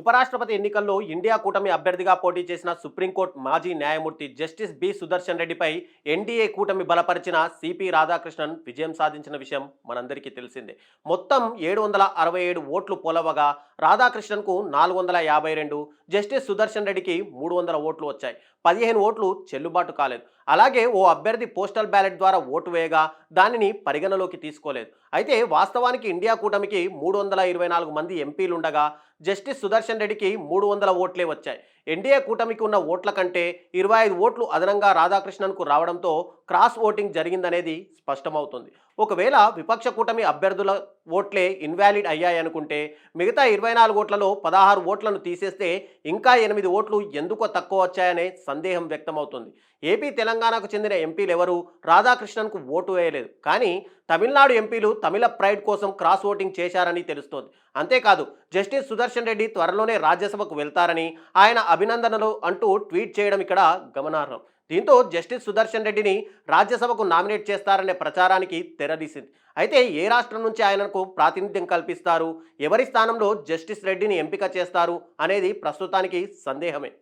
ఉపరాష్ట్రపతి ఎన్నికల్లో ఇండియా కూటమి అభ్యర్థిగా పోటీ చేసిన సుప్రీంకోర్టు మాజీ న్యాయమూర్తి జస్టిస్ బి సుదర్శన్ రెడ్డిపై ఎన్డీఏ కూటమి బలపరిచిన సిపి రాధాకృష్ణన్ విజయం సాధించిన విషయం మనందరికీ తెలిసిందే. మొత్తం 767 ఓట్లు పోలవగా రాధాకృష్ణన్కు 452, జస్టిస్ సుదర్శన్ రెడ్డికి 300 ఓట్లు వచ్చాయి. 15 ఓట్లు చెల్లుబాటు కాలేదు. అలాగే ఓ అభ్యర్థి పోస్టల్ బ్యాలెట్ ద్వారా ఓటు వేయగా దానిని పరిగణలోకి తీసుకోలేదు. అయితే వాస్తవానికి ఇండియా కూటమికి 324 మంది ఎంపీలుండగా జస్టిస్ సుదర్శన్ రెడ్డికి 300 ఓట్లే వచ్చాయి. ఎన్డీఏ కూటమికి ఉన్న ఓట్ల కంటే 25 ఓట్లు అదనంగా రాధాకృష్ణన్కు రావడంతో క్రాస్ ఓటింగ్ జరిగిందనేది స్పష్టమవుతుంది. ఒకవేళ విపక్ష కూటమి అభ్యర్థుల ఓట్లే ఇన్వాలిడ్ అయ్యాయనుకుంటే మిగతా 24 ఓట్లలో 16 ఓట్లను తీసేస్తే ఇంకా 8 ఓట్లు ఎందుకో తక్కువ వచ్చాయనే సందేహం వ్యక్తమవుతుంది. ఏపీ తెలంగాణకు చెందిన ఎంపీలు ఎవరూ రాధాకృష్ణన్కు ఓటు వేయలేదు. కానీ తమిళనాడు ఎంపీలు తమిళ ప్రైడ్ కోసం క్రాస్ ఓటింగ్ చేశారని తెలుస్తోంది. అంతేకాదు జస్టిస్ సుదర్శన్ రెడ్డి త్వరలోనే రాజ్యసభకు వెళ్తారని ఆయన అభినందనలు అంటూ ట్వీట్ చేయడం ఇక్కడ గమనార్హం. దీంతో జస్టిస్ సుదర్శన్ రెడ్డిని రాజ్యసభకు నామినేట్ చేస్తారనే ప్రచారానికి తెరదీసింది. అయితే ఏ రాష్ట్రం నుంచి ఆయనకు ప్రాతినిధ్యం కల్పిస్తారు, ఎవరి స్థానంలో జస్టిస్ రెడ్డిని ఎంపిక చేస్తారు అనేది ప్రస్తుతానికి సందేహమే.